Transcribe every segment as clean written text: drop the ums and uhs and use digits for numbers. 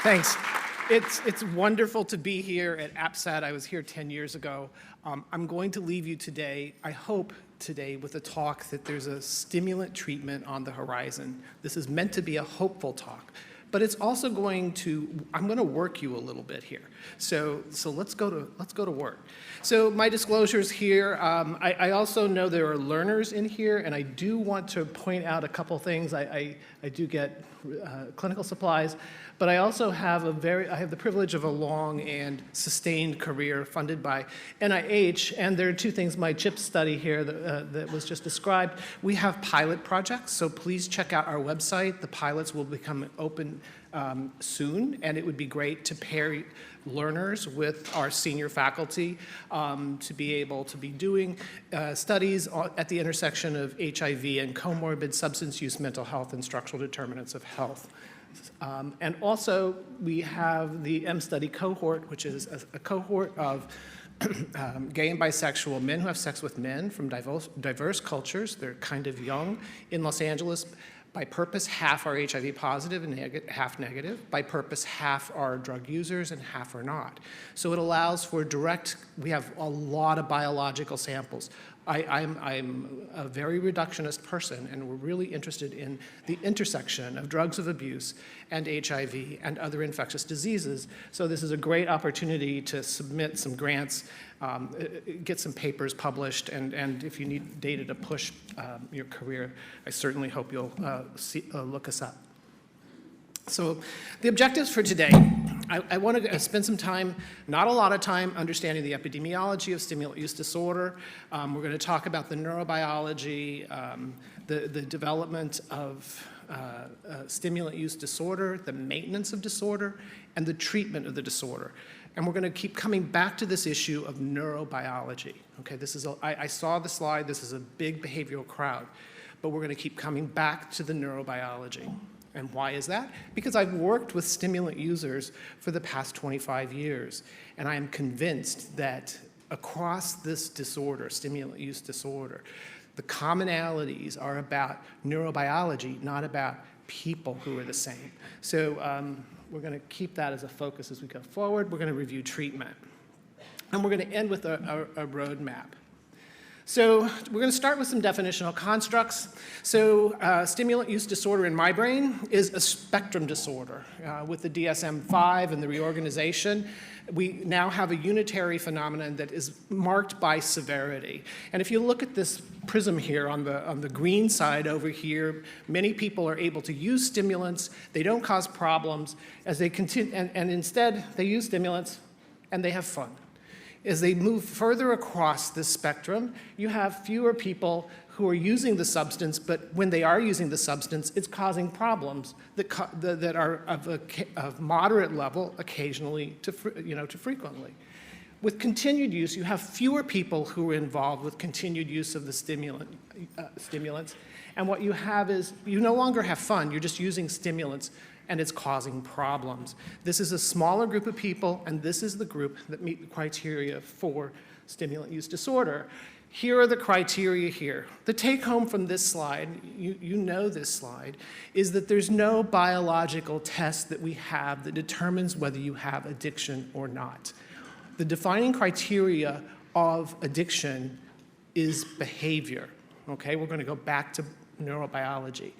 Thanks. It's wonderful to be here at APSAD. I was here 10 years ago. I'm going to leave you today, I hope today, with a talk that there's a stimulant treatment on the horizon. This is meant to be a hopeful talk, but it's also I'm going to work you a little bit here. So let's go to work. So my disclosures here, I also know there are learners in here, and I do want to point out a couple things. I do get clinical supplies, but I also have I have the privilege of a long and sustained career funded by NIH, and there are two things, my CHIP study here that was just described. We have pilot projects, so please check out our website. The pilots will become open soon, and it would be great to pair learners with our senior faculty to be able to be doing studies at the intersection of HIV and comorbid substance use, mental health, and structural determinants of health. And also, we have the M-Study cohort, which is a cohort of gay and bisexual men who have sex with men from diverse cultures. They're kind of young. In Los Angeles, by purpose, half are HIV positive and half negative. By purpose, half are drug users and half are not. So it allows for we have a lot of biological samples. I'm a very reductionist person, and we're really interested in the intersection of drugs of abuse and HIV and other infectious diseases. So this is a great opportunity to submit some grants, get some papers published, and if you need data to push your career, I certainly hope you'll look us up. So the objectives for today, I want to spend some time, not a lot of time, understanding the epidemiology of stimulant use disorder. We're going to talk about the neurobiology, the development of stimulant use disorder, the maintenance of disorder, and the treatment of the disorder. And we're going to keep coming back to this issue of neurobiology. Okay, I saw the slide. This is a big behavioral crowd, but we're going to keep coming back to the neurobiology. And why is that? Because I've worked with stimulant users for the past 25 years, and I am convinced that across this disorder, stimulant use disorder, the commonalities are about neurobiology, not about people who are the same. So we're going to keep that as a focus as we go forward. We're going to review treatment. And we're going to end with a roadmap. So we're going to start with some definitional constructs. So stimulant use disorder in my brain is a spectrum disorder. With the DSM-5 and the reorganization, we now have a unitary phenomenon that is marked by severity. And if you look at this prism here on the green side over here, many people are able to use stimulants. They don't cause problems as they continue, and instead they use stimulants and they have fun. As they move further across this spectrum, you have fewer people who are using the substance, but when they are using the substance, it's causing problems that are of moderate level, occasionally to frequently. With continued use, you have fewer people who are involved with continued use of the stimulants, and what you have is you no longer have fun. You're just using stimulants, and it's causing problems. This is a smaller group of people, and this is the group that meet the criteria for stimulant use disorder. Here are the criteria here. The take home from this slide, you know this slide, is that there's no biological test that we have that determines whether you have addiction or not. The defining criteria of addiction is behavior. Okay, we're going to go back to neurobiology.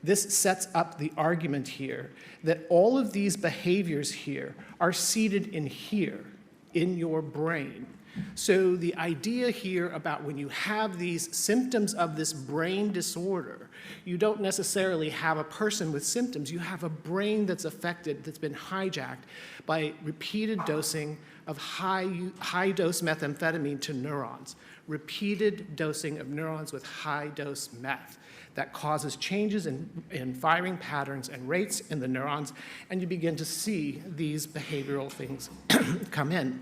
This sets up the argument here that all of these behaviors here are seated in here, in your brain. So the idea here about when you have these symptoms of this brain disorder, you don't necessarily have a person with symptoms. You have a brain that's affected, that's been hijacked by repeated dosing of high-dose methamphetamine to neurons, repeated dosing of neurons with high-dose meth. That causes changes in firing patterns and rates in the neurons, and you begin to see these behavioral things come in.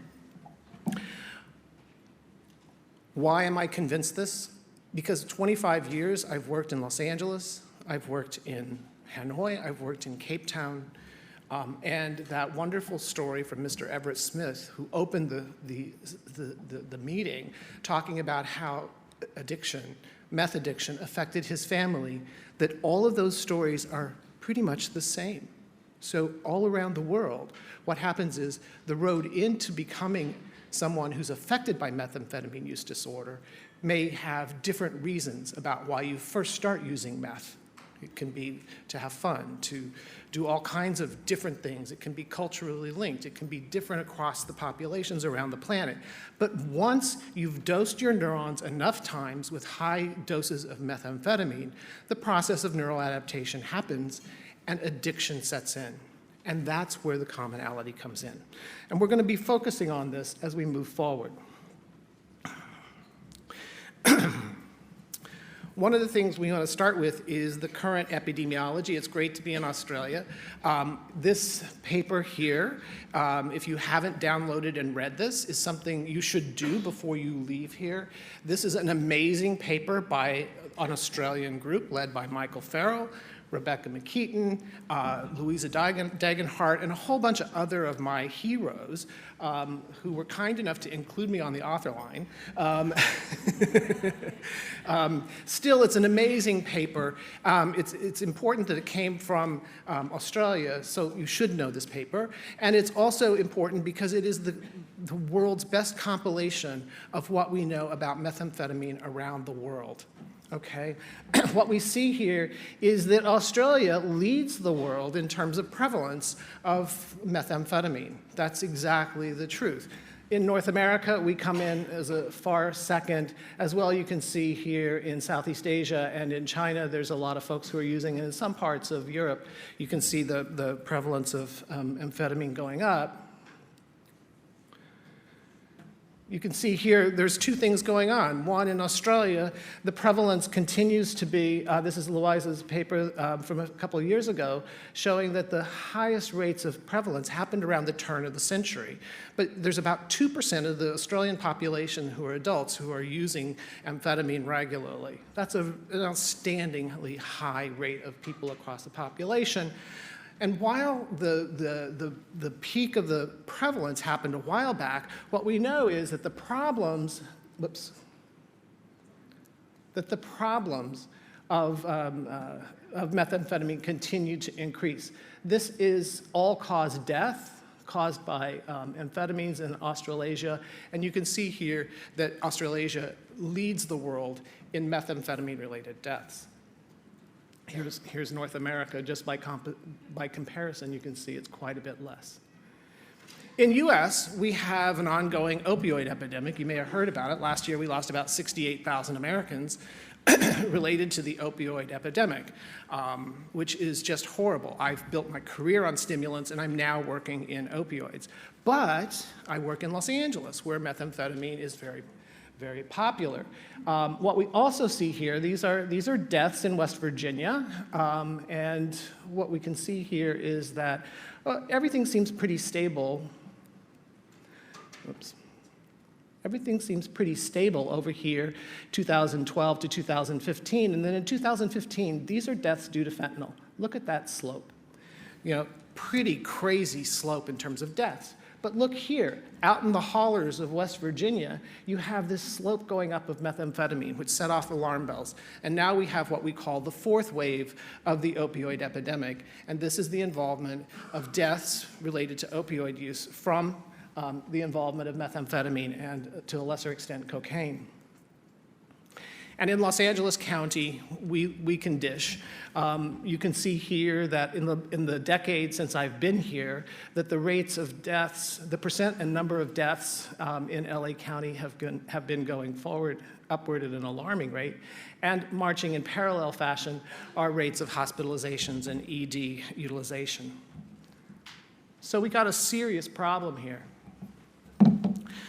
Why am I convinced this? Because 25 years I've worked in Los Angeles, I've worked in Hanoi, I've worked in Cape Town, and that wonderful story from Mr. Everett Smith, who opened the meeting, talking about how meth addiction affected his family, that all of those stories are pretty much the same. So all around the world, what happens is the road into becoming someone who's affected by methamphetamine use disorder may have different reasons about why you first start using meth. It can be to have fun, to do all kinds of different things. It can be culturally linked. It can be different across the populations around the planet. But once you've dosed your neurons enough times with high doses of methamphetamine, the process of neural adaptation happens and addiction sets in. And that's where the commonality comes in. And we're going to be focusing on this as we move forward. One of the things we want to start with is the current epidemiology. It's great to be in Australia. This paper here, if you haven't downloaded and read this, is something you should do before you leave here. This is an amazing paper by an Australian group led by Michael Farrell, Rebecca McKeaton, Louisa Dagenhart, and a whole bunch of other of my heroes who were kind enough to include me on the author line. Still, it's an amazing paper. It's important that it came from Australia, so you should know this paper. And it's also important because it is the world's best compilation of what we know about methamphetamine around the world. Okay, what we see here is that Australia leads the world in terms of prevalence of methamphetamine. That's exactly the truth. In North America, we come in as a far second. As well, you can see here in Southeast Asia and in China, there's a lot of folks who are using it. In some parts of Europe, you can see the prevalence of amphetamine going up. You can see here, there's two things going on. One, in Australia, the prevalence continues to be, this is Louisa's paper from a couple of years ago, showing that the highest rates of prevalence happened around the turn of the century. But there's about 2% of the Australian population who are adults who are using amphetamine regularly. That's an outstandingly high rate of people across the population. And while the peak of the prevalence happened a while back, what we know is that the problems, of methamphetamine continue to increase. This is all-cause death caused by amphetamines in Australasia. And you can see here that Australasia leads the world in methamphetamine-related deaths. Here's North America. Just by comparison, you can see it's quite a bit less. In US, we have an ongoing opioid epidemic. You may have heard about it. Last year, we lost about 68,000 Americans related to the opioid epidemic, which is just horrible. I've built my career on stimulants, and I'm now working in opioids. But I work in Los Angeles, where methamphetamine is very popular. What we also see here, these are deaths in West Virginia, and what we can see here is that everything seems pretty stable. Oops. Everything seems pretty stable over here, 2012 to 2015, and then in 2015, these are deaths due to fentanyl. Look at that slope. You know, pretty crazy slope in terms of deaths. But look here, out in the hollers of West Virginia, you have this slope going up of methamphetamine, which set off alarm bells. And now we have what we call the fourth wave of the opioid epidemic. And this is the involvement of deaths related to opioid use from the involvement of methamphetamine and, to a lesser extent, cocaine. And in Los Angeles County, we can dish. You can see here that in the decade since I've been here, that the rates of deaths, the percent and number of deaths in LA County have been going upward at an alarming rate. And marching in parallel fashion are rates of hospitalizations and ED utilization. So we got a serious problem here.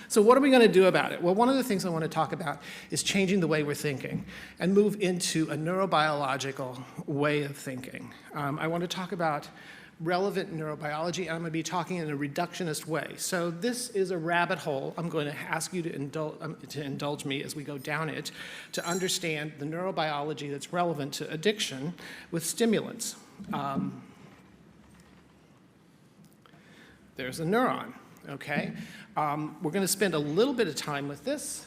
So what are we going to do about it? Well, one of the things I want to talk about is changing the way we're thinking and move into a neurobiological way of thinking. I want to talk about relevant neurobiology, and I'm going to be talking in a reductionist way. So this is a rabbit hole. I'm going to ask you to indulge me as we go down it to understand the neurobiology that's relevant to addiction with stimulants. There's a neuron, okay? We're going to spend a little bit of time with this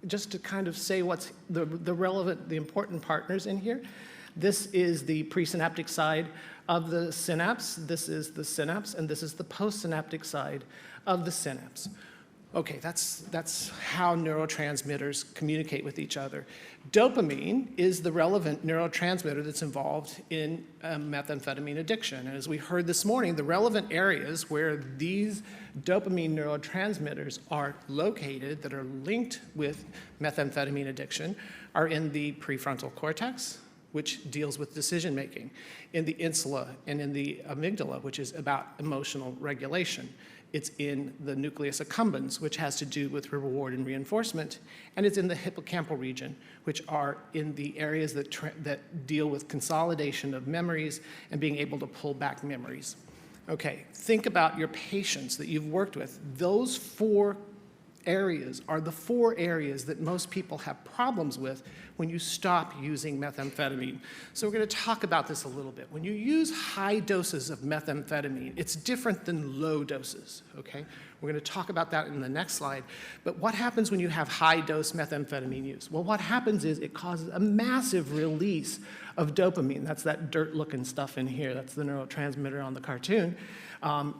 just to kind of say what's the important partners in here. This is the presynaptic side of the synapse. This is the synapse, and this is the postsynaptic side of the synapse. Okay, that's how neurotransmitters communicate with each other. Dopamine is the relevant neurotransmitter that's involved in methamphetamine addiction. And as we heard this morning, the relevant areas where these dopamine neurotransmitters are located that are linked with methamphetamine addiction are in the prefrontal cortex, which deals with decision making, in the insula and in the amygdala, which is about emotional regulation. It's in the nucleus accumbens, which has to do with reward and reinforcement, and it's in the hippocampal region, which are in the areas that deal with consolidation of memories and being able to pull back memories. Okay, think about your patients that you've worked with. Those 4 areas are the 4 areas that most people have problems with when you stop using methamphetamine. So we're going to talk about this a little bit. When you use high doses of methamphetamine, it's different than low doses, okay? We're going to talk about that in the next slide. But what happens when you have high-dose methamphetamine use? Well, what happens is it causes a massive release of dopamine. That's that dirt-looking stuff in here. That's the neurotransmitter on the cartoon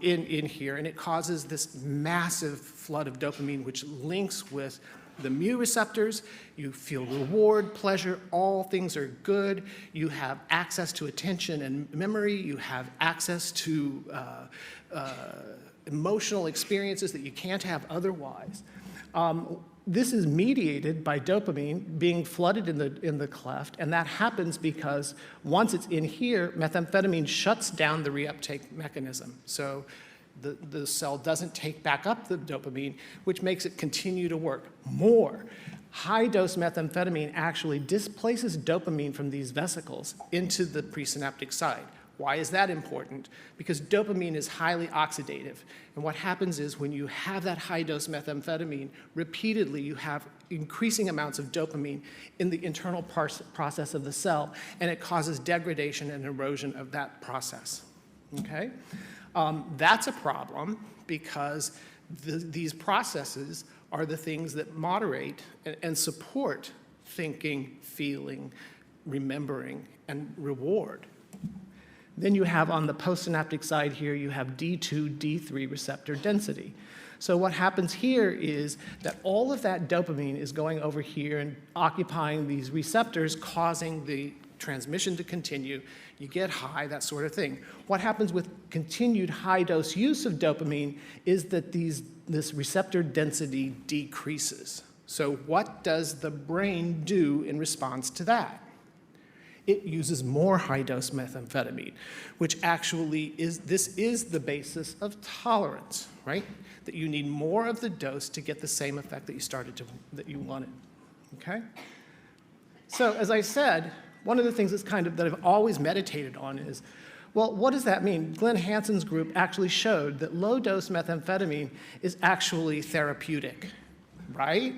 in here. And it causes this massive flood of dopamine, which links with the mu receptors. You feel reward, pleasure, all things are good. You have access to attention and memory. You have access to emotional experiences that you can't have otherwise. This is mediated by dopamine being flooded in the cleft, and that happens because once it's in here, methamphetamine shuts down the reuptake mechanism. So the cell doesn't take back up the dopamine, which makes it continue to work more. High-dose methamphetamine actually displaces dopamine from these vesicles into the presynaptic side. Why is that important? Because dopamine is highly oxidative. And what happens is when you have that high-dose methamphetamine, repeatedly you have increasing amounts of dopamine in the internal process of the cell, and it causes degradation and erosion of that process. Okay? That's a problem because these processes are the things that moderate and support thinking, feeling, remembering, and reward. Then you have on the postsynaptic side here, you have D2, D3 receptor density. So what happens here is that all of that dopamine is going over here and occupying these receptors, causing the transmission to continue. You get high, that sort of thing. What happens with continued high-dose use of dopamine is that this receptor density decreases. So what does the brain do in response to that? It uses more high-dose methamphetamine, which actually is the basis of tolerance, right? That you need more of the dose to get the same effect that you wanted, okay? So as I said, one of the things that I've always meditated on is, well, what does that mean? Glenn Hansen's group actually showed that low-dose methamphetamine is actually therapeutic, right?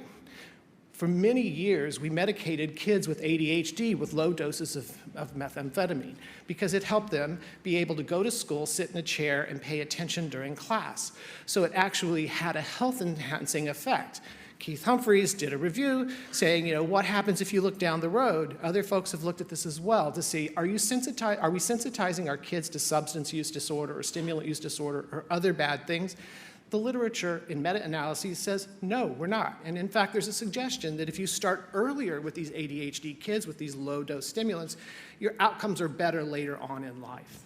For many years, we medicated kids with ADHD with low doses of methamphetamine because it helped them be able to go to school, sit in a chair, and pay attention during class. So it actually had a health-enhancing effect. Keith Humphreys did a review saying, what happens if you look down the road? Other folks have looked at this as well to see, are we sensitizing our kids to substance use disorder or stimulant use disorder or other bad things? The literature in meta-analyses says, no, we're not. And in fact, there's a suggestion that if you start earlier with these ADHD kids with these low-dose stimulants, your outcomes are better later on in life.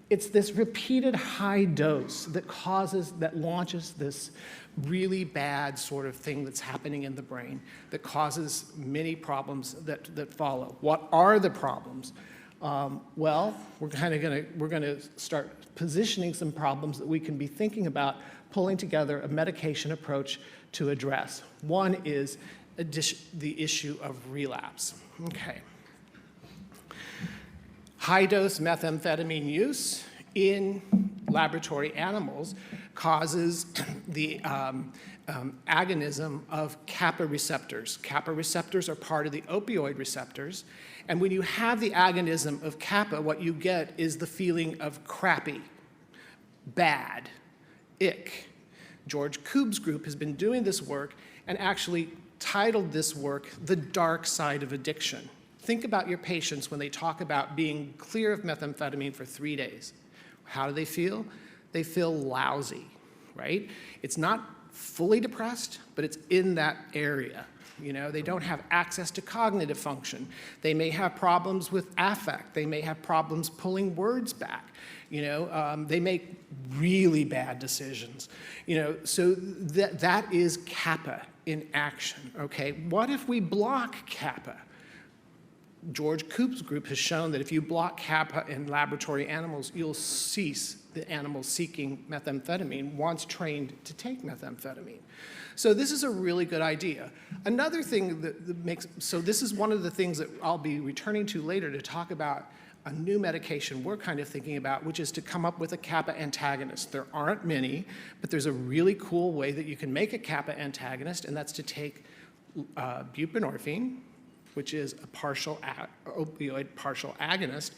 It's this repeated high dose that launches this really bad sort of thing that's happening in the brain that causes many problems that follow. What are the problems? Well, we're going to start positioning some problems that we can be thinking about pulling together a medication approach to address. One is the issue of relapse. Okay. High-dose methamphetamine use in laboratory animals causes the agonism of Kappa receptors. Kappa receptors are part of the opioid receptors. And when you have the agonism of Kappa, what you get is the feeling of crappy, bad, ick. George Koob's group has been doing this work and actually titled this work, The Dark Side of Addiction. think about your patients when they talk about being clear of methamphetamine for 3 days. How do they feel? They feel lousy, right? It's not fully depressed, but it's in that area. You know, they don't have access to cognitive function. They may have problems with affect. They may have problems pulling words back. You know, they make really bad decisions. You know, so that is Kappa in action, okay? What if we block Kappa? George Koop's group has shown that if you block Kappa in laboratory animals, you'll cease the animals seeking methamphetamine once trained to take methamphetamine. So this is a really good idea. Another thing that makes, so this is one of the things that I'll be returning to later to talk about a new medication we're kind of thinking about, which is to come up with a Kappa antagonist. There aren't many, but there's a really cool way that you can make a Kappa antagonist, and that's to take buprenorphine, which is a opioid partial agonist,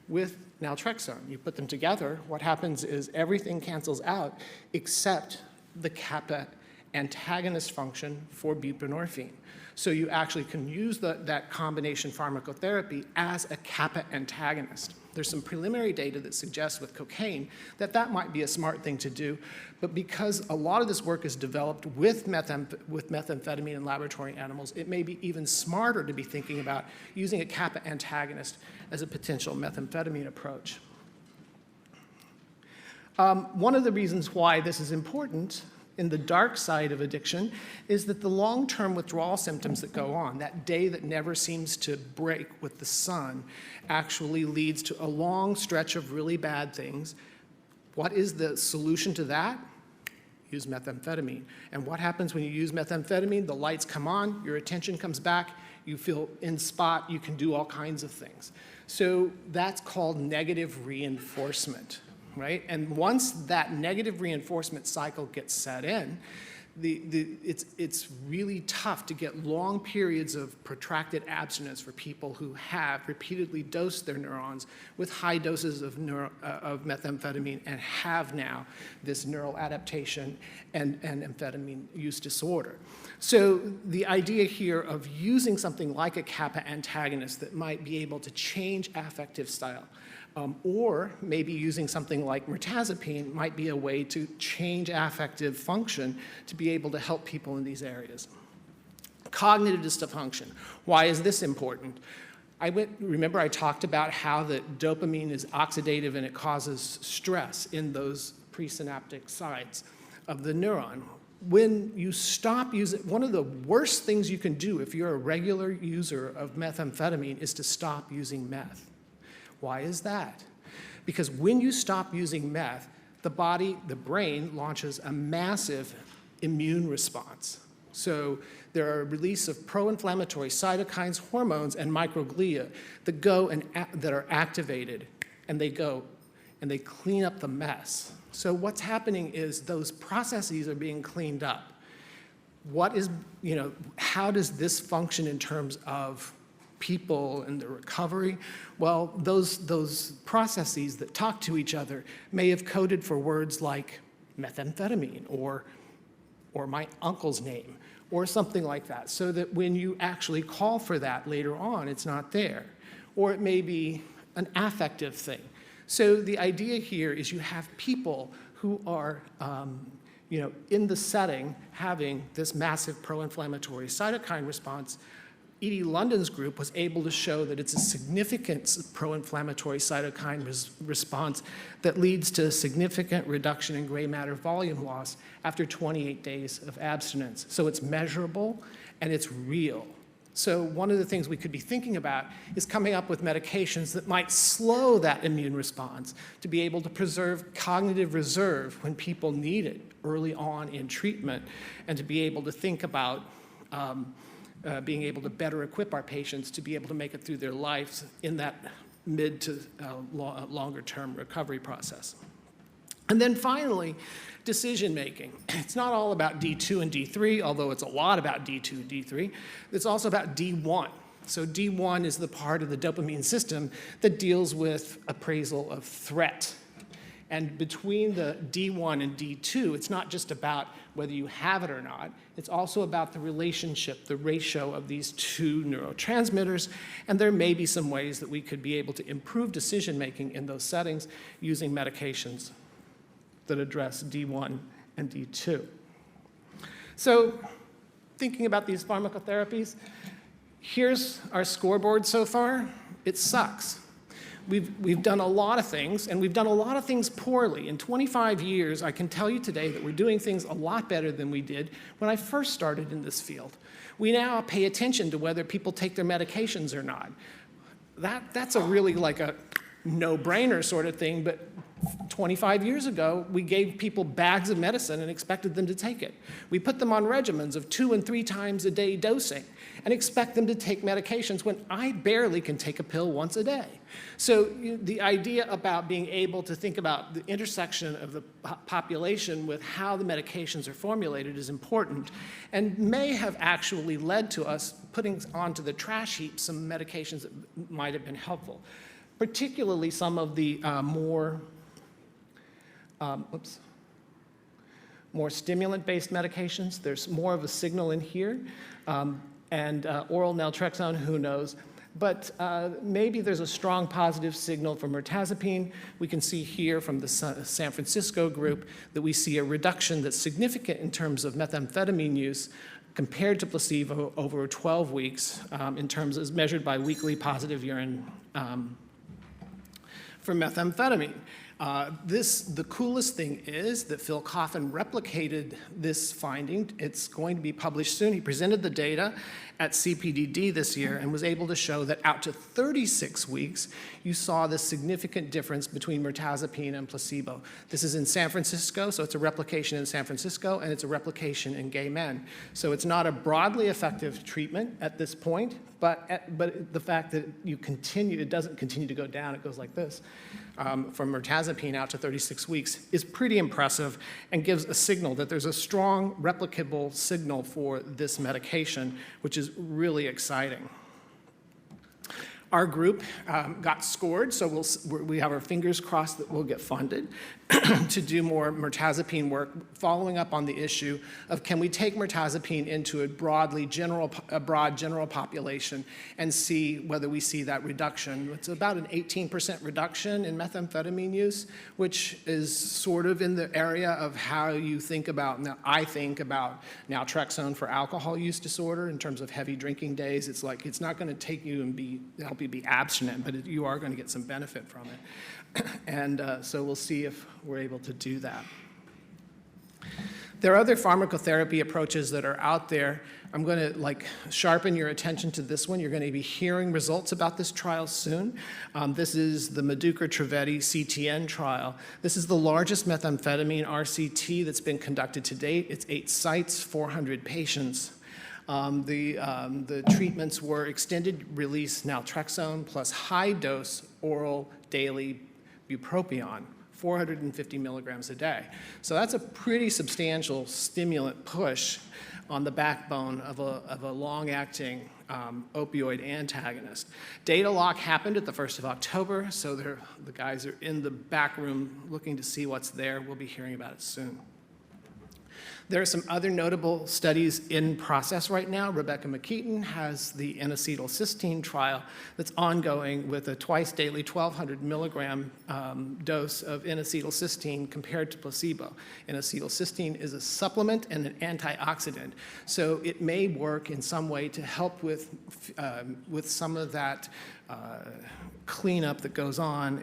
with naltrexone. You put them together, what happens is everything cancels out except the Kappa antagonist function for buprenorphine. So you actually can use that combination pharmacotherapy as a Kappa antagonist. There's some preliminary data that suggests with cocaine that that might be a smart thing to do, but because a lot of this work is developed with methamphetamine in laboratory animals, it may be even smarter to be thinking about using a Kappa antagonist as a potential methamphetamine approach. One of the reasons why this is important in the dark side of addiction is that the long-term withdrawal symptoms that go on, that day that never seems to break with the sun, actually leads to a long stretch of really bad things. What is the solution to that? Use methamphetamine. And what happens when you use methamphetamine? The lights come on, your attention comes back, you feel in spot, you can do all kinds of things. So that's called negative reinforcement. Right? And once that negative reinforcement cycle gets set in, it's really tough to get long periods of protracted abstinence for people who have repeatedly dosed their neurons with high doses of methamphetamine and have now this neural adaptation and amphetamine use disorder. So the idea here of using something like a Kappa antagonist that might be able to change affective style, or maybe using something like mirtazapine might be a way to change affective function to be able to help people in these areas. Cognitive dysfunction. Why is this important? Remember I talked about how that dopamine is oxidative and it causes stress in those presynaptic sites of the neuron. When you stop using, one of the worst things you can do if you're a regular user of methamphetamine is to stop using meth. Why is that? Because when you stop using meth, the brain launches a massive immune response. So there are a release of pro-inflammatory cytokines, hormones, and microglia that go and that are activated, and they go and they clean up the mess. So what's happening is those processes are being cleaned up. What is, how does this function in terms of people and the recovery? Well, those processes that talk to each other may have coded for words like methamphetamine or my uncle's name or something like that, so that when you actually call for that later on, it's not there. Or it may be an affective thing. So the idea here is you have people who are in the setting having this massive pro-inflammatory cytokine response. E.D. London's group was able to show that it's a significant pro-inflammatory cytokine response that leads to a significant reduction in gray matter volume loss after 28 days of abstinence. So it's measurable and it's real. So one of the things we could be thinking about is coming up with medications that might slow that immune response to be able to preserve cognitive reserve when people need it early on in treatment, and to be able to think about being able to better equip our patients to be able to make it through their lives in that mid to longer term recovery process. And then finally, decision making. It's not all about D2 and D3, although it's a lot about D2 and D3. It's also about D1. So D1 is the part of the dopamine system that deals with appraisal of threat. And between the D1 and D2, it's not just about whether you have it or not. It's also about the relationship, the ratio of these two neurotransmitters. And there may be some ways that we could be able to improve decision-making in those settings using medications that address D1 and D2. So thinking about these pharmacotherapies, here's our scoreboard so far. It sucks. We've done a lot of things, and we've done a lot of things poorly. In 25 years, I can tell you today that we're doing things a lot better than we did when I first started in this field. We now pay attention to whether people take their medications or not. That's a really like a no-brainer sort of thing, but 25 years ago, we gave people bags of medicine and expected them to take it. We put them on regimens of 2 and 3 times a day dosing and expect them to take medications when I barely can take a pill once a day. So the idea about being able to think about the intersection of the population with how the medications are formulated is important and may have actually led to us putting onto the trash heap some medications that might have been helpful, particularly some of the more stimulant-based medications. There's more of a signal in here. And oral naltrexone, who knows? But maybe there's a strong positive signal for mirtazapine. We can see here from the San Francisco group that we see a reduction that's significant in terms of methamphetamine use compared to placebo over 12 weeks in terms as measured by weekly positive urine for methamphetamine. The coolest thing is that Phil Coffin replicated this finding. It's going to be published soon. He presented the data at CPDD this year and was able to show that out to 36 weeks, you saw this significant difference between mirtazapine and placebo. This is in San Francisco, so it's a replication in San Francisco, and it's a replication in gay men. So it's not a broadly effective treatment at this point, but the fact that it doesn't continue to go down, it goes like this, from mirtazapine out to 36 weeks is pretty impressive and gives a signal that there's a strong replicable signal for this medication, which is really exciting. Our group got scored, so we have our fingers crossed that we'll get funded to do more mirtazapine work, following up on the issue of can we take mirtazapine into a broad general population and see whether we see that reduction. It's about an 18% reduction in methamphetamine use, which is sort of in the area of how you think about, now I think about naltrexone for alcohol use disorder in terms of heavy drinking days. It's like, it's not gonna take you and help you be abstinent, but you are gonna get some benefit from it. And so we'll see if we're able to do that. There are other pharmacotherapy approaches that are out there. I'm going to sharpen your attention to this one. You're going to be hearing results about this trial soon. This is the Maduka-Trivedi CTN trial. This is the largest methamphetamine RCT that's been conducted to date. It's 8 sites, 400 patients. The treatments were extended release naltrexone plus high dose oral daily bupropion, 450 milligrams a day. So that's a pretty substantial stimulant push on the backbone of a long-acting opioid antagonist. Data lock happened at the 1st of October, so the guys are in the back room looking to see what's there. We'll be hearing about it soon. There are some other notable studies in process right now. Rebecca McKeaton has the N-acetylcysteine trial that's ongoing with a twice-daily 1,200 milligram dose of N-acetylcysteine compared to placebo. N-acetylcysteine is a supplement and an antioxidant, so it may work in some way to help with some of that cleanup that goes on,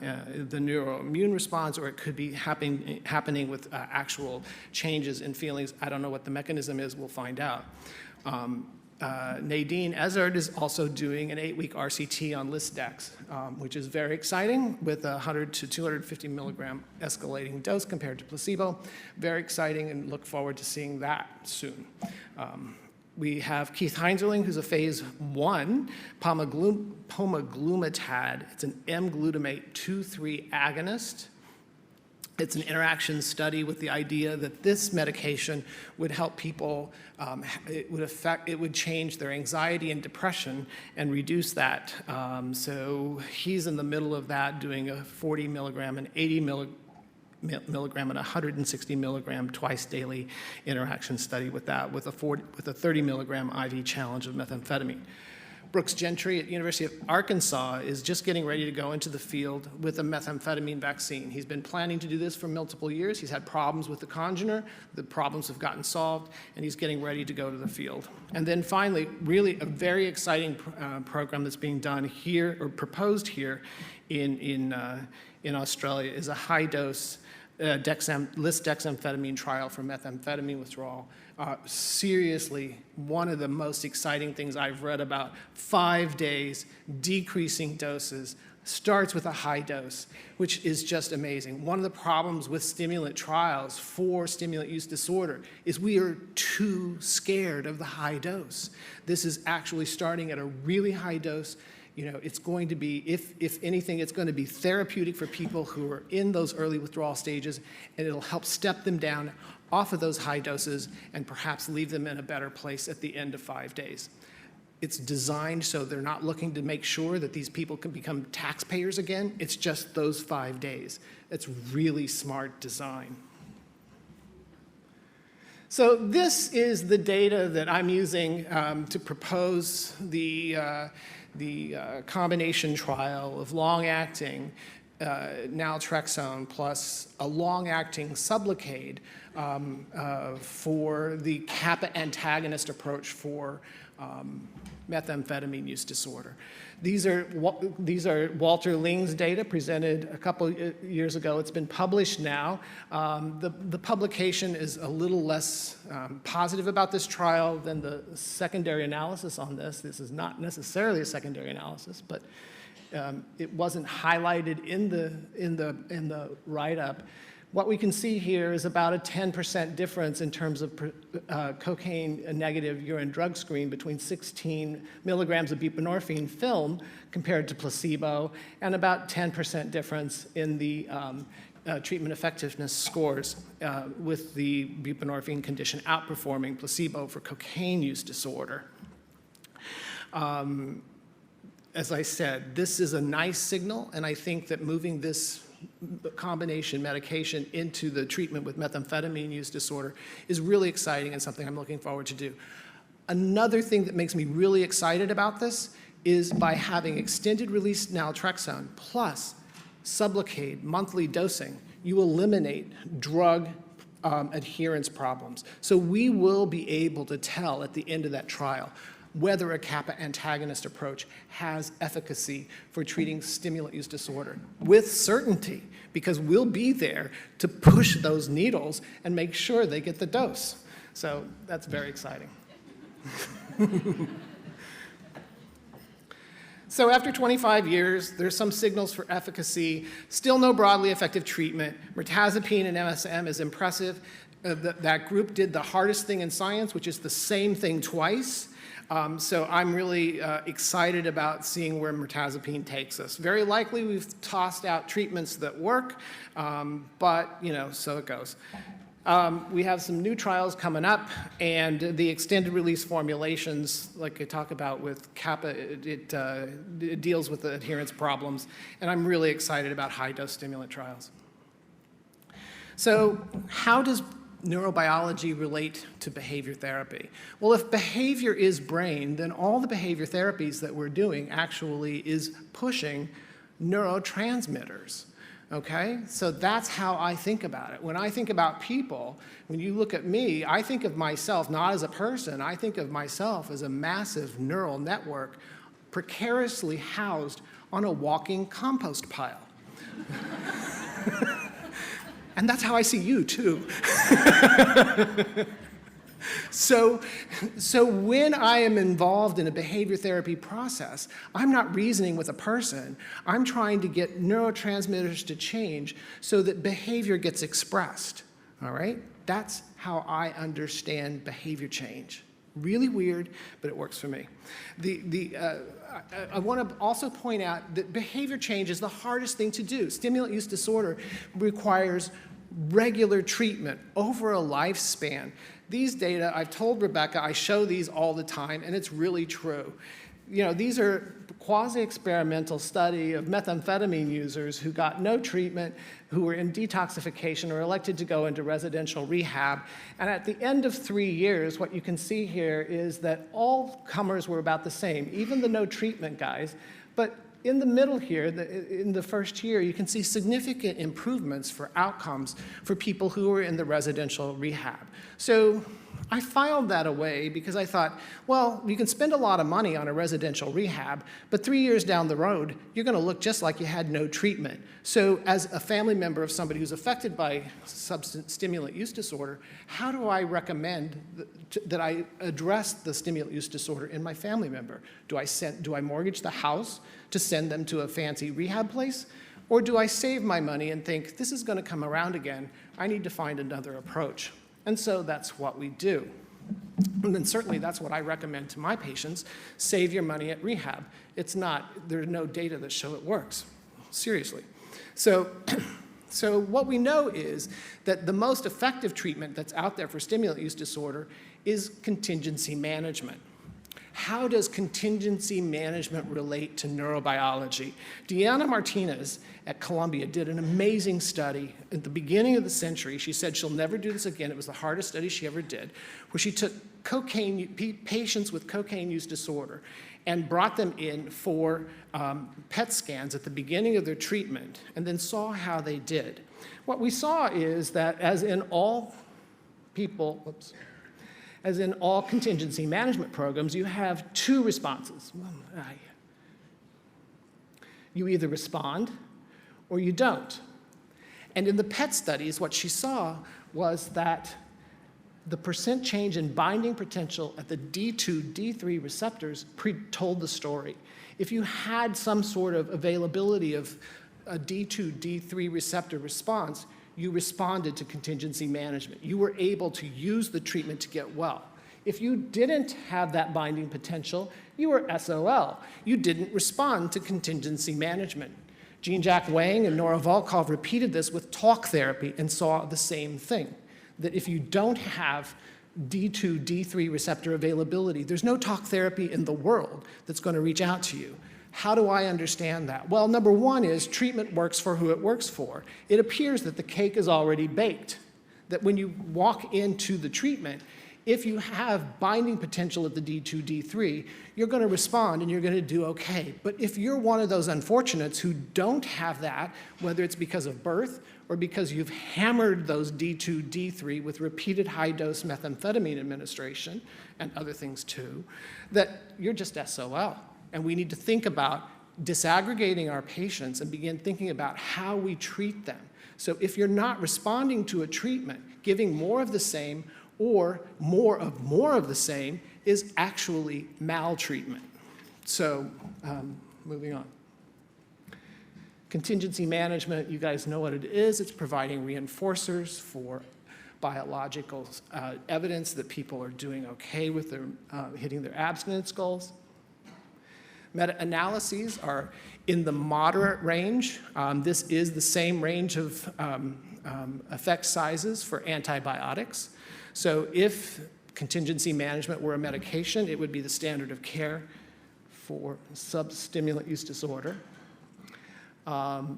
the neuroimmune response, or it could be happening with actual changes in feelings. I don't know what the mechanism is, we'll find out. Nadine Ezard is also doing an 8-week RCT on Lisdex, which is very exciting with a 100 to 250 milligram escalating dose compared to placebo. Very exciting, and look forward to seeing that soon. We have Keith Heinzerling, who's a phase 1 pomaglumitad. It's an M-glutamate 2,3 agonist. It's an interaction study with the idea that this medication would help people, it would change their anxiety and depression and reduce that. So he's in the middle of that, doing a 40 milligram and 80 milligram and 160 milligram twice daily interaction study with that, with a 30 milligram IV challenge of methamphetamine. Brooks Gentry at University of Arkansas is just getting ready to go into the field with a methamphetamine vaccine. He's been planning to do this for multiple years. He's had problems with the congener. The problems have gotten solved, and he's getting ready to go to the field. And then finally, really a very exciting program that's being done here, or proposed here in Australia, is a high-dose dexamphetamine trial for methamphetamine withdrawal. Seriously, one of the most exciting things I've read about. 5 days, decreasing doses, starts with a high dose, which is just amazing. One of the problems with stimulant trials for stimulant use disorder is we are too scared of the high dose. This is actually starting at a really high dose. You know, it's going to be, if anything, it's going to be therapeutic for people who are in those early withdrawal stages, and it'll help step them down off of those high doses and perhaps leave them in a better place at the end of 5 days. It's designed so they're not looking to make sure that these people can become taxpayers again. It's just those 5 days. It's really smart design. So this is the data that I'm using to propose the combination trial of long-acting naltrexone plus a long-acting Sublocade for the Kappa antagonist approach for methamphetamine use disorder. These are Walter Ling's data presented a couple years ago. It's been published now. The publication is a little less positive about this trial than the secondary analysis on this. This is not necessarily a secondary analysis, but it wasn't highlighted in the write-up. What we can see here is about a 10% difference in terms of cocaine-negative urine drug screen between 16 milligrams of buprenorphine film compared to placebo, and about 10% difference in the treatment effectiveness scores with the buprenorphine condition outperforming placebo for cocaine use disorder. As I said, this is a nice signal, and I think that moving this combination medication into the treatment with methamphetamine use disorder is really exciting and something I'm looking forward to do. Another thing that makes me really excited about this is by having extended release naltrexone plus Sublocade monthly dosing, you eliminate drug adherence problems. So we will be able to tell at the end of that trial whether a Kappa antagonist approach has efficacy for treating stimulant use disorder with certainty, because we'll be there to push those needles and make sure they get the dose. So that's very exciting. So after 25 years, there's some signals for efficacy, still no broadly effective treatment. Mirtazapine and MSM is impressive. That group did the hardest thing in science, which is the same thing twice. So I'm really excited about seeing where mirtazapine takes us. Very likely we've tossed out treatments that work, but you know, so it goes. We have some new trials coming up, and the extended release formulations, like I talk about with Kappa, it deals with the adherence problems, and I'm really excited about high-dose stimulant trials. So how does neurobiology relate to behavior therapy? Well, if behavior is brain, then all the behavior therapies that we're doing actually is pushing neurotransmitters, okay? So that's how I think about it. When I think about people, when you look at me, I think of myself not as a person, I think of myself as a massive neural network precariously housed on a walking compost pile. And that's how I see you, too. So when I am involved in a behavior therapy process, I'm not reasoning with a person. I'm trying to get neurotransmitters to change so that behavior gets expressed, all right? That's how I understand behavior change. Really weird, but it works for me. I want to also point out that behavior change is the hardest thing to do. Stimulant use disorder requires regular treatment over a lifespan. These data, I've told Rebecca, I show these all the time, and it's really true. these are quasi-experimental study of methamphetamine users who got no treatment, who were in detoxification or elected to go into residential rehab. And at the end of 3 years, what you can see here is that all comers were about the same, even the no treatment guys. But in the middle here, in the first year, you can see significant improvements for outcomes for people who were in the residential rehab. So I filed that away because I thought, well, you can spend a lot of money on a residential rehab, but 3 years down the road, you're going to look just like you had no treatment. So as a family member of somebody who's affected by substance stimulant use disorder, how do I recommend that I address the stimulant use disorder in my family member? Do I mortgage the house to send them to a fancy rehab place? Or do I save my money and think, this is going to come around again, I need to find another approach? And so that's what we do. And then certainly that's what I recommend to my patients, save your money at rehab. It's not, there's no data that show it works, seriously. So what we know is that the most effective treatment that's out there for stimulant use disorder is contingency management. How does contingency management relate to neurobiology? Deanna Martinez at Columbia did an amazing study at the beginning of the century. She said she'll never do this again. It was the hardest study she ever did, where she took patients with cocaine use disorder and brought them in for PET scans at the beginning of their treatment and then saw how they did. What we saw is that as in all contingency management programs, you have two responses. You either respond or you don't. And in the PET studies, what she saw was that the percent change in binding potential at the D2, D3 receptors told the story. If you had some sort of availability of a D2, D3 receptor response, you responded to contingency management. You were able to use the treatment to get well. If you didn't have that binding potential, you were SOL. You didn't respond to contingency management. Jean-Jacques Wang and Nora Volkov repeated this with talk therapy and saw the same thing, that if you don't have D2, D3 receptor availability, there's no talk therapy in the world that's going to reach out to you. How do I understand that? Well, number one is treatment works for who it works for. It appears that the cake is already baked, that when you walk into the treatment, if you have binding potential at the D2, D3, you're going to respond and you're going to do okay. But if you're one of those unfortunates who don't have that, whether it's because of birth or because you've hammered those D2, D3 with repeated high-dose methamphetamine administration and other things too, that you're just SOL. And we need to think about disaggregating our patients and begin thinking about how we treat them. So if you're not responding to a treatment, giving more of the same or more of the same is actually maltreatment. So moving on. Contingency management, you guys know what it is. It's providing reinforcers for biological evidence that people are doing okay with their, hitting their abstinence goals. Meta-analyses are in the moderate range. This is the same range of effect sizes for antibiotics. So if contingency management were a medication, it would be the standard of care for substimulant use disorder.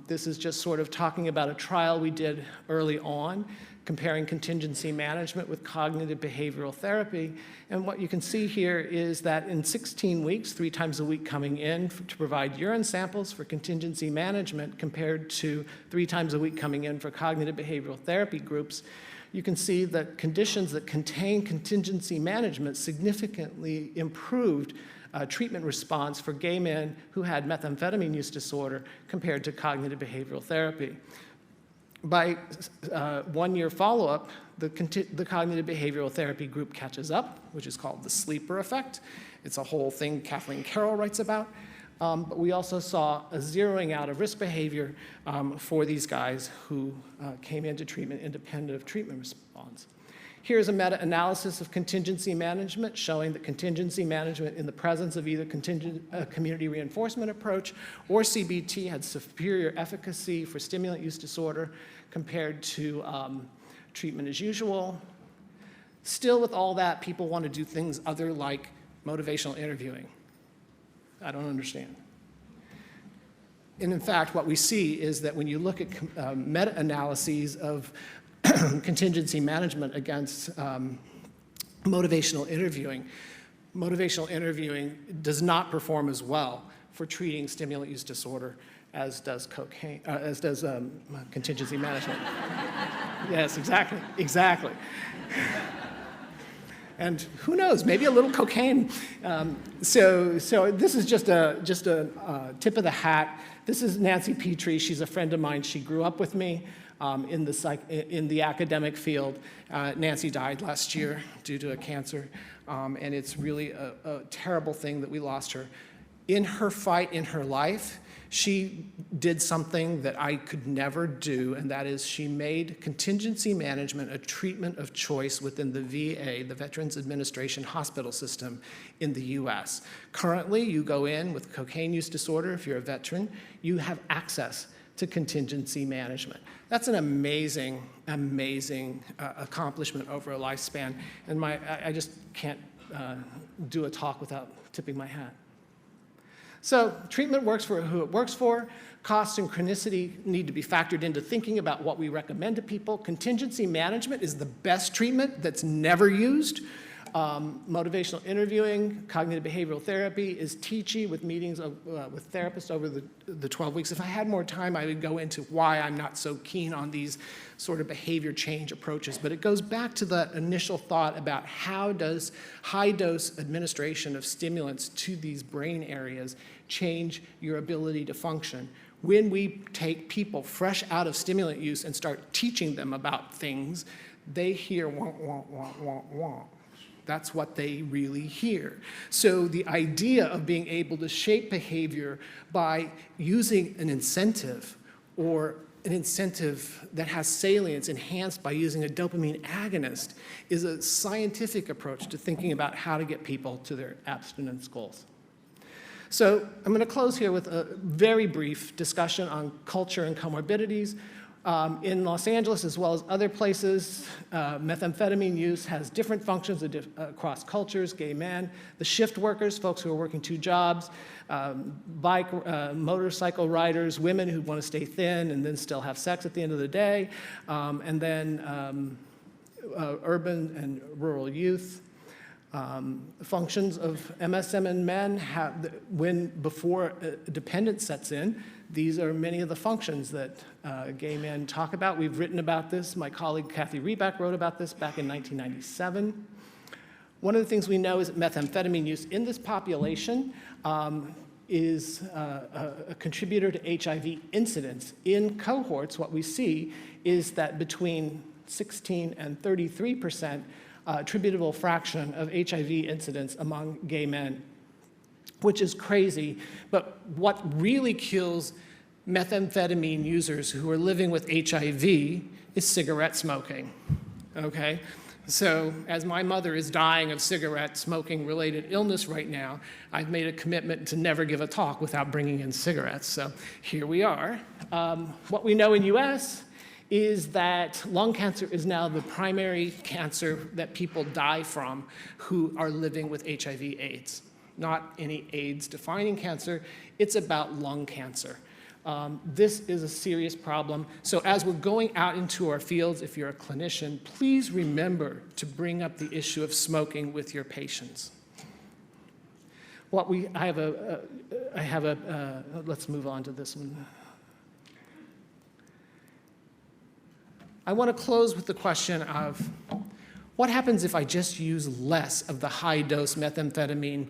This is just sort of talking about a trial we did early on, comparing contingency management with cognitive behavioral therapy. And what you can see here is that in 16 weeks, 3 times a week coming in to provide urine samples for contingency management compared to 3 times a week coming in for cognitive behavioral therapy groups, you can see that conditions that contain contingency management significantly improved treatment response for gay men who had methamphetamine use disorder compared to cognitive behavioral therapy. By 1 year follow-up, the cognitive behavioral therapy group catches up, which is called the sleeper effect. It's a whole thing Kathleen Carroll writes about. But we also saw a zeroing out of risk behavior for these guys who came into treatment independent of treatment response. Here's a meta-analysis of contingency management showing that contingency management in the presence of either community reinforcement approach or CBT had superior efficacy for stimulant use disorder compared to treatment as usual. Still with all that, people want to do things other like motivational interviewing. I don't understand. And in fact, what we see is that when you look at meta-analyses of contingency management against motivational interviewing does not perform as well for treating stimulant use disorder as does contingency management. Yes, exactly. And who knows, maybe a little cocaine. So this is just a tip of the hat. This is Nancy Petrie. She's a friend of mine. She grew up with me in the academic field. Nancy died last year due to a cancer, and it's really a terrible thing that we lost her. In her fight in her life, she did something that I could never do, and that is she made contingency management a treatment of choice within the VA, the Veterans Administration hospital system in the US. Currently, you go in with cocaine use disorder, if you're a veteran, you have access to contingency management. That's an amazing, amazing accomplishment over a lifespan, and I just can't do a talk without tipping my hat. So treatment works for who it works for. Cost and chronicity need to be factored into thinking about what we recommend to people. Contingency management is the best treatment that's never used. Motivational interviewing, cognitive behavioral therapy is teachy with meetings with therapists over the 12 weeks. If I had more time, I would go into why I'm not so keen on these sort of behavior change approaches. But it goes back to the initial thought about how does high-dose administration of stimulants to these brain areas change your ability to function. When we take people fresh out of stimulant use and start teaching them about things, they hear wah, wah, wah, wah, wah. That's what they really hear. So the idea of being able to shape behavior by using an incentive, or an incentive that has salience enhanced by using a dopamine agonist, is a scientific approach to thinking about how to get people to their abstinence goals. So I'm going to close here with a very brief discussion on culture and comorbidities. In Los Angeles, as well as other places, methamphetamine use has different functions across cultures, gay men, the shift workers, folks who are working 2 jobs, motorcycle riders, women who want to stay thin and then still have sex at the end of the day, and then urban and rural youth. Functions of MSM in men before dependence sets in. These are many of the functions that gay men talk about. We've written about this. My colleague Kathy Reback wrote about this back in 1997. One of the things we know is that methamphetamine use in this population is a contributor to HIV incidence. In cohorts, what we see is that between 16 and 33% attributable fraction of HIV incidence among gay men, which is crazy. But what really kills methamphetamine users who are living with HIV is cigarette smoking, okay? So as my mother is dying of cigarette smoking related illness right now, I've made a commitment to never give a talk without bringing in cigarettes. So here we are. What we know in US is that lung cancer is now the primary cancer that people die from who are living with HIV/AIDS. Not any AIDS-defining cancer, it's about lung cancer. This is a serious problem. So as we're going out into our fields, if you're a clinician, please remember to bring up the issue of smoking with your patients. Let's move on to this one. I want to close with the question of what happens if I just use less of the high-dose methamphetamine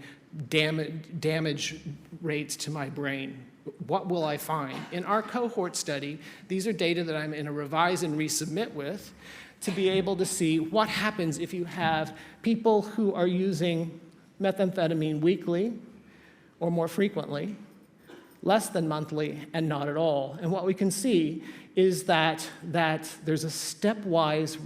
damage rates to my brain? What will I find? In our cohort study, these are data that I'm in a revise and resubmit with to be able to see what happens if you have people who are using methamphetamine weekly or more frequently, less than monthly, and not at all. And what we can see is that there's a stepwise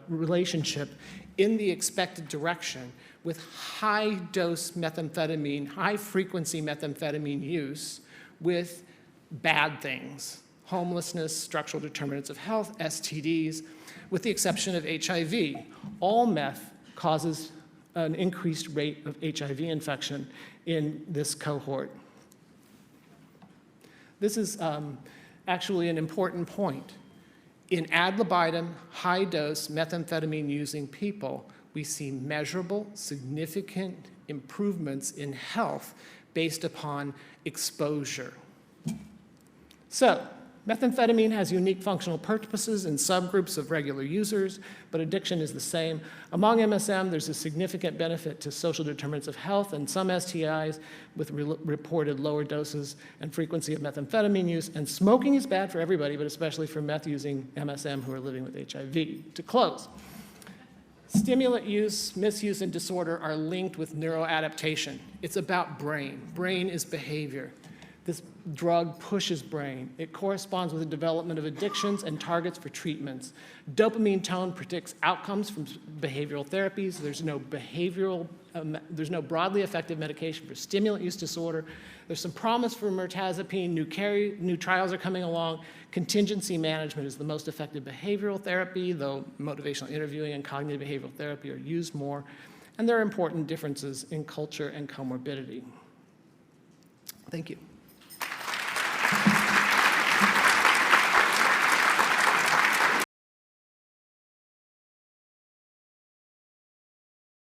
relationship in the expected direction with high-dose methamphetamine, high-frequency methamphetamine use with bad things, homelessness, structural determinants of health, STDs, with the exception of HIV. All meth causes an increased rate of HIV infection in this cohort. This is actually an important point. In ad libitum, high-dose methamphetamine-using people, we see measurable, significant improvements in health based upon exposure. So, methamphetamine has unique functional purposes in subgroups of regular users, but addiction is the same. Among MSM, there's a significant benefit to social determinants of health and some STIs with reported lower doses and frequency of methamphetamine use. And smoking is bad for everybody, but especially for meth-using MSM who are living with HIV. To close, stimulant use, misuse, and disorder are linked with neuroadaptation. It's about brain. Brain is behavior. This drug pushes brain. It corresponds with the development of addictions and targets for treatments. Dopamine tone predicts outcomes from behavioral therapies. There's no broadly effective medication for stimulant use disorder. There's some promise for Mirtazapine. New trials are coming along. Contingency management is the most effective behavioral therapy, though motivational interviewing and cognitive behavioral therapy are used more. And there are important differences in culture and comorbidity. Thank you.